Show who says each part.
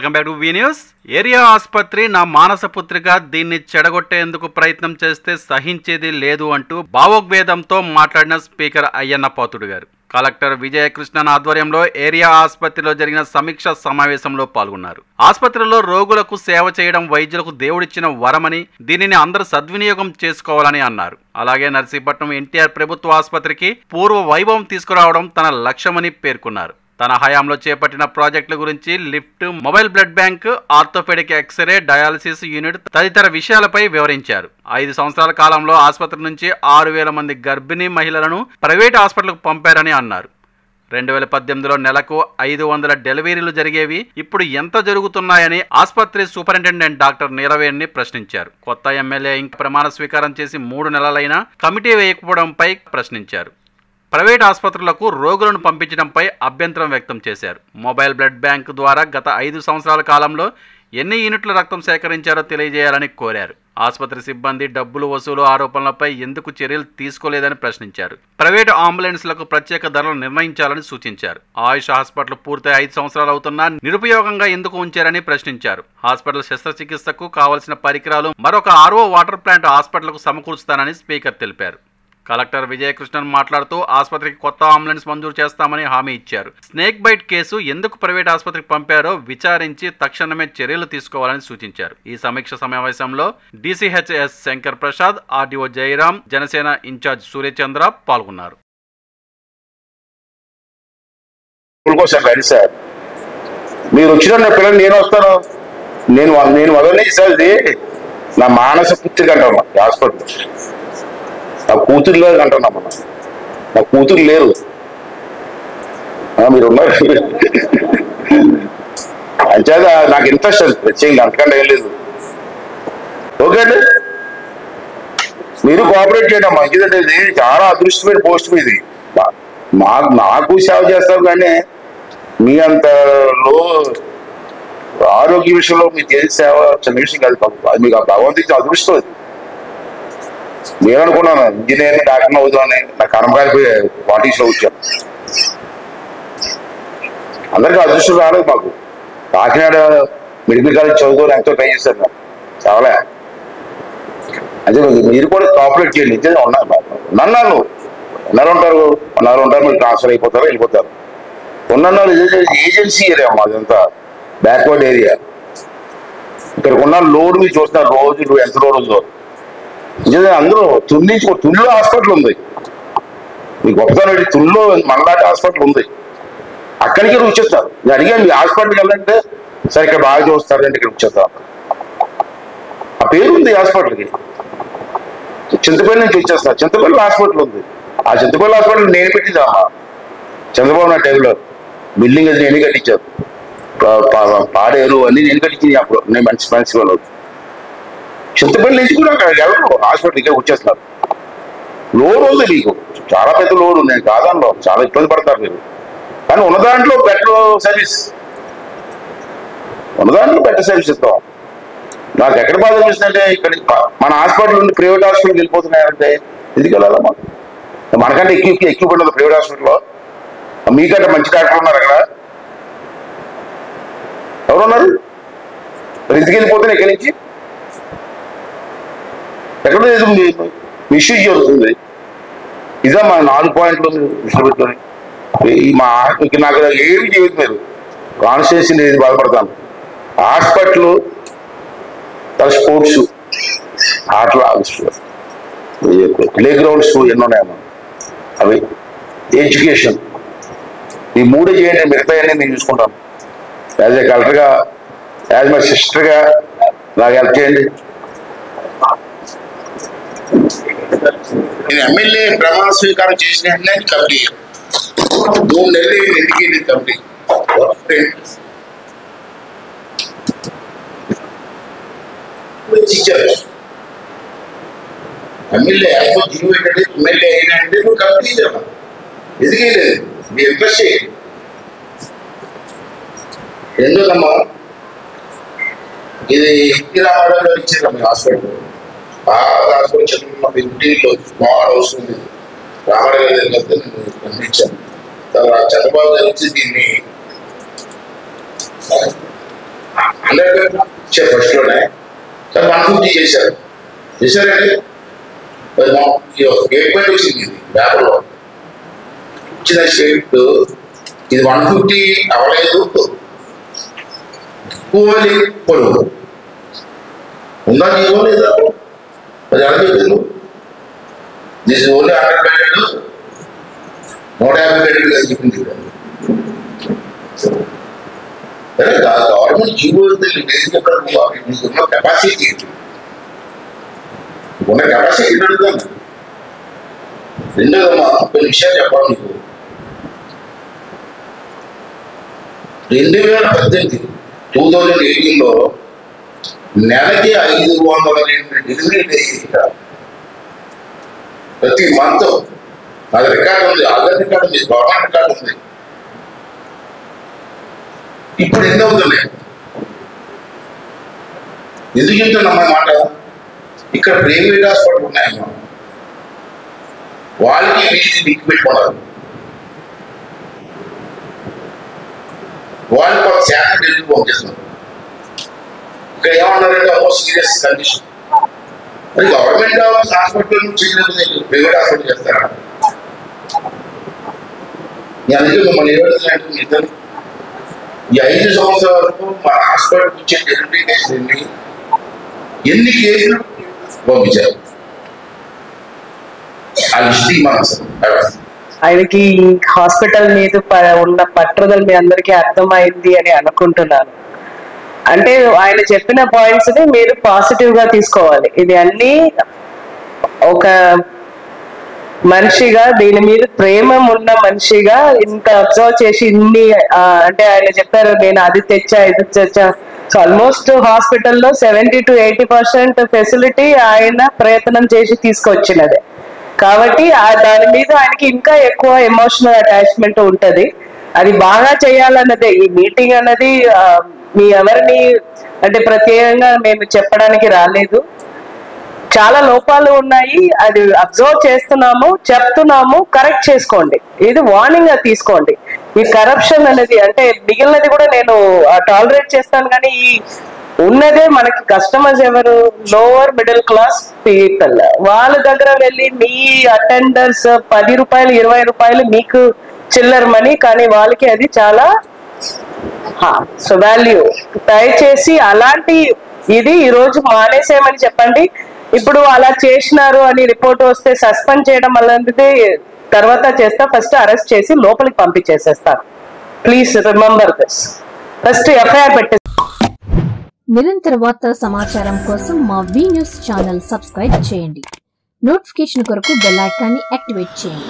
Speaker 1: Welcome back to V news. Area ఆసుపత్రి నా మానస పుత్రిక, దీన్ని చెడగొట్టేందుకు ప్రయత్నం చేస్తే సహించేది లేదు అంటూ భావోద్వేదంతో మాట్లాడిన స్పీకర్ అయ్యన్న పాత్రుడు గారు కలెక్టర్ విజయకృష్ణన్ ఆధ్వర్యంలో ఏరియా ఆసుపత్రిలో జరిగిన సమీక్ష సమావేశంలో పాల్గొన్నారు. ఆసుపత్రిలో రోగులకు సేవ చేయడం వైద్యులకు దేవుడిచ్చిన వరమని, దీనిని అందరూ సద్వినియోగం చేసుకోవాలని అన్నారు. అలాగే నర్సీపట్నం ఎన్టీఆర్ ప్రభుత్వ ఆసుపత్రికి పూర్వ వైభవం తీసుకురావడం తన లక్ష్యమని పేర్కొన్నారు. తన హయాంలో చేపట్టిన ప్రాజెక్టుల గురించి lift, mobile blood bank, orthopaedic X-ray, dialysis unit తదితర విషయాలపై వివరించారు. 5 సంవత్సరాల కాలంలో ఆసుపత్రి నుంచి 6,000 మంది గర్భిణీ మహిళలను ప్రైవేట్ హాస్పిటల్కు పంపారని అన్నారు. 2018లో నెలకు 500 డెలివరీలు జరిగేవి, ఇప్పుడు ఎంత జరుగుతున్నాయని ఆసుపత్రి సూపరింటెండెంట్ డాక్టర్ నీలవేణిని ప్రశ్నించారు. కొత్త ఎమ్మెల్యే ఇంకా ప్రమాణ స్వీకారం చేసి 3 నెలలైనా కమిటీ వేయకపోవడంపై ప్రశ్నించారు. ప్రైవేట్ ఆసుపత్రులకు రోగులను పంపించడంపై అభ్యంతరం వ్యక్తం చేశారు. మొబైల్ బ్లడ్ బ్యాంక్ ద్వారా గత 5 సంవత్సరాల కాలంలో ఎన్ని యూనిట్ల రక్తం సేకరించారో తెలియజేయాలని కోరారు. ఆసుపత్రి సిబ్బంది డబ్బులు వసూలు ఆరోపణలపై ఎందుకు చర్యలు తీసుకోలేదని ప్రశ్నించారు. ప్రైవేటు అంబులెన్స్లకు ప్రత్యేక ధరలు నిర్ణయించాలని సూచించారు. ఆయుష్ హాస్పిటల్ పూర్తయి 5 సంవత్సరాలు అవుతున్నా నిరుపయోగంగా ఎందుకు ఉంచారని ప్రశ్నించారు. హాస్పిటల్ శస్త్రచికిత్సకు కావలసిన పరికరాలు మరొక RO వాటర్ ప్లాంట్ హాస్పిటల్కు సమకూరుస్తానని స్పీకర్ తెలిపారు. కలెక్టర్ విజయకృష్ణన్ మాట్లాడుతూ ఆసుపత్రికి కొత్త అంబులెన్స్ మంజూరు చేస్తామని హామీ ఇచ్చారు. స్నేక్ బైట్ కేసు ఎందుకు ప్రైవేట్ ఆసుపత్రికి పంపారో విచారించి తక్షణమే చర్యలు తీసుకోవాలని సూచించారు. ఈ సమీక్ష సమావేశంలో DCHS Shankar Prasad, RDO Jayaram, Janasena in charge Suryachandra పాల్గొన్నారు.
Speaker 2: మీరు వచ్చిన పిల్లలు నేను వస్తాను, నేను మొదలనే సార్ నా మానస పుత్రిక అంటాను. హాస్పిటల్ నా కూతురు లేదు అంటున్నాం. నా కూతురు లేరు, మీరు ఉన్నారు. అంచేత నాకు ఇంట్రెస్ట్ అది ప్రత్యేకంగా, అంతకంటే ఏం లేదు. ఓకే అండి, మీరు కోఆపరేట్ చేయడం మంచిదండి. ఇది చాలా అదృష్టమైన పోస్ట్ మీది. నాకు సేవ చేస్తాం, కానీ మీ అంతలో ఆరోగ్య విషయంలో మీరు చేసే సేవ చిన్న విషయం కాదు. అది మీకు భగవంతుడికి అదృష్టం. నేను అనుకున్నాను ఇంజనీరింగ్ డాక్టర్ అవుతామని, నాకు కనపడిపోయి పాలిటిక్స్లో వచ్చాను. అందరికీ అదృష్టం రాలేదు. మాకు కాకినాడ మెడికల్ కాలేజ్ చదువుకొని ఎంతో ట్రై చేశారు, నాకు చావలే. అదే మీరు కూడా కోఆపరేట్ చేయండి. ఉన్నాను ఉంటారు మీరు ట్రాన్స్ఫర్ అయిపోతారు, వెళ్ళిపోతారు. ఉన్న ఏజెన్సీ ఏరియా మాదంతా బ్యాక్వర్డ్ ఏరియా. ఇక్కడ ఉన్న లోడ్ మీరు చూస్తున్నారు, రోజు ఎంత లోడ్ ఉందో. అందరూ తుల్లో హాస్పిటల్ ఉంది. మీ గొప్పతనం తుల్లో మనలాంటి హాస్పిటల్ ఉంది. అక్కడికి వచ్చేస్తారు. నేను అడిగాను, మీ హాస్పిటల్కి వెళ్ళంటే సరే ఇక్కడ బాగా చూస్తారంటే ఇక్కడ వచ్చేస్తారు. ఆ పేరు ఉంది హాస్పిటల్కి. చింతపల్లి నుంచి వచ్చేస్తున్నారు. చింతపల్లి హాస్పిటల్ ఉంది. ఆ చింతపల్లి హాస్పిటల్ నేను పెట్టిందమ్మా. చంద్రబాబు నాయుడు టైంలో బిల్డింగ్ అది నేనే కట్టించాను. పాడేరు అన్ని నేను కట్టించింది అప్పుడు, నేను మంచి వాళ్ళు. చింతపల్లి నుంచి కూడా అక్కడ ఎవరు హాస్పిటల్ ఇక్కడ వచ్చేస్తున్నారు. లోడ్ ఉంది మీకు, చాలా పెద్ద లోడ్ ఉంది. నేను కాదంలో చాలా ఇబ్బంది పడతారు మీరు, కానీ ఉన్న దాంట్లో బెటర్ సర్వీస్ ఇస్తాం. నాకు ఎక్కడ బాధ అనిపిస్తుందంటే, ఇక్కడ మన హాస్పిటల్ నుండి ప్రైవేట్ హాస్పిటల్కి వెళ్ళిపోతున్నాయంటే ఎందుకు వెళ్ళాలమ్మా? మనకంటే ఎక్విప్మెంట్ ఉంది ప్రైవేట్ హాస్పిటల్లో. మీకంటే మంచి డాక్టర్ ఉన్నారు అక్కడ. ఎవరున్నారు? ఎందుకు వెళ్ళిపోతున్నాయి ఇక్కడి నుంచి? ఎక్కడ ఇష్యూ జరుగుతుంది. ఇదే మా 4 పాయింట్లు దృష్టి పెట్టుకొని నాకు ఏమి చేయదు. మీరు కాన్స్టిట్యూన్సీ నేను బాధపడతాను. హాస్పిటల్, స్పోర్ట్స్, ఆటల ప్లే గ్రౌండ్స్ ఎన్నో ఉన్నాయమ్మా. అవి ఎడ్యుకేషన్, ఈ 3 చేయండి. మిగతాయన్నీ నేను చూసుకుంటాను. యాజ్ ఏ కలెక్టర్గా, యాజ్ మై సిస్టర్గా నాకు హెల్ప్ చేయండి. నేను ఎమ్మెల్యే ప్రమాణ స్వీకారం చేసిన వెంటనే కమిటీ 2 నెలలు ఇంటికి కమిటీ ఇచ్చారు. ఎమ్మెల్యే ఎమ్మెల్యే అయినంటే నువ్వు కమిటీ ఇచ్చావు. ఎదిగేలేదు, మీ ఇంట్రెస్ట్ చేయండి. ఎందుకమ్మా ఇది ఎన్టీ రామారావు గారు ఇచ్చారు మీ హాస్పిటల్. ఇంటిలో స్మాల్ హౌస్ ఉంది, రామారావు గారి దగ్గర నేను పంపించాను. తర్వాత చంద్రబాబు గారు వచ్చి దీన్ని 100 ఫస్ట్ లోనే 150 చేశారండి. స్టేట్మెంట్ వచ్చింది పేపర్లో ఇచ్చిన స్టేట్ ఇది 150 అవ్వలేదు, ఎక్కువని పొడుగు ఉందా జీవో లేదా అది ఎలా చెప్పారు. దిస్ ఓన్లీ 100 బెడెడ్ 150 బెడెడ్ అని చెప్పింది. గవర్నమెంట్ జీవో నీకున్న కెపాసిటీ ఉన్న కెపాసిటీ అడుగుతాను. రెండోదమ్మా కొన్ని విషయాలు చెప్పాలి నీకు. 2018లో నెలకి 502 డెలివరీ ప్రతి మంత్. అది రికార్డు ఉంది, ఆధార్ రికార్డు ఉంది, గవర్నమెంట్ రికార్డు ఉంది. ఇప్పుడు ఎన్ని అవుతున్నాయి? ఎందుకు చెప్తున్నా మాట? ఇక్కడ ప్రైవేట్ హాస్పిటల్ ఉన్నాయమ్మా, వాళ్ళకి వీళ్ళకి లింక్ పెట్టుకున్నారు. వాళ్ళు కొంత శాతం డెలివరీ పంపిస్తున్నారు. ఇక్కడ ఏమన్నారంటే సీరియస్ కండిషన్. మరి గవర్నమెంట్ హాస్పిటల్ చేయలేదు, ప్రైవేట్ హాస్పిటల్ చేస్తారా? అందుకే మిమ్మల్ని ఏమవుతుందంటే ఇద్దరు ఈ 5 సంవత్సరాల వరకు మన హాస్పిటల్ వచ్చే డెలివరీ కేసులు ఎన్ని కేసులు పంపించారు? ఆ హిస్టరీ మనకు
Speaker 3: ఆయనకి హాస్పిటల్ మీద ఉన్న పట్టుదల మీ అందరికీ అర్థమైంది అని అనుకుంటున్నాను. అంటే ఆయన చెప్పిన పాయింట్స్ ని మీరు పాజిటివ్ గా తీసుకోవాలి. ఇది అన్ని ఒక మనిషిగా, దీని మీద ప్రేమ ఉన్న మనిషిగా ఇంత అబ్జర్వ్ చేసి ఇన్ని అంటే ఆయన చెప్పారు నేను అది తెచ్చా ఇది తెచ్చా. సో ఆల్మోస్ట్ హాస్పిటల్లో 70 to 80% ఫెసిలిటీ ఆయన ప్రయత్నం చేసి తీసుకొచ్చినదే. కాబట్టి దాని మీద ఆయనకి ఇంకా ఎక్కువ ఎమోషనల్ అటాచ్మెంట్ ఉంటది. అది బాగా చేయాలన్నదే ఈ మీటింగ్ అన్నది. మీ ఎవరిని అంటే ప్రత్యేకంగా మేము చెప్పడానికి రాలేదు. చాలా లోపాలు ఉన్నాయి, అది అబ్జర్వ్ చేస్తున్నాము, చెప్తున్నాము, కరెక్ట్ చేసుకోండి. ఇది వార్నింగ్ గా తీసుకోండి. ఈ కరప్షన్ అనేది అంటే మిగిలినది కూడా నేను టాలరేట్ చేస్తాను, కానీ ఈ ఉన్నదే మనకి కస్టమర్స్ ఎవరు? Lower middle class people. వాళ్ళ దగ్గర వెళ్ళి మీ అటెండర్స్ 10 రూపాయలు 20 రూపాయలు మీకు చిల్లర మనీ, కానీ వాళ్ళకి అది చాలా సో వాల్యూ. దయచేసి అలాంటి ఇది ఈ రోజు మానేసేయమని చెప్పండి. ఇప్పుడు అలా చేసినారు అని రిపోర్ట్ వస్తే సస్పెండ్ చేయడం అలాంటిది తర్వాత చేస్తా, ఫస్ట్ అరెస్ట్ చేసి లోపలికి పంపించేసేస్తాను. Please remember this. First FIR పెట్టే.
Speaker 4: నిరంతర వార్తా సమాచారం కోసం మా వి న్యూస్ ఛానల్ సబ్స్క్రైబ్ చేయండి. నోటిఫికేషన్ కొరకు బెల్ ఐకాన్ని యాక్టివేట్ చేయండి.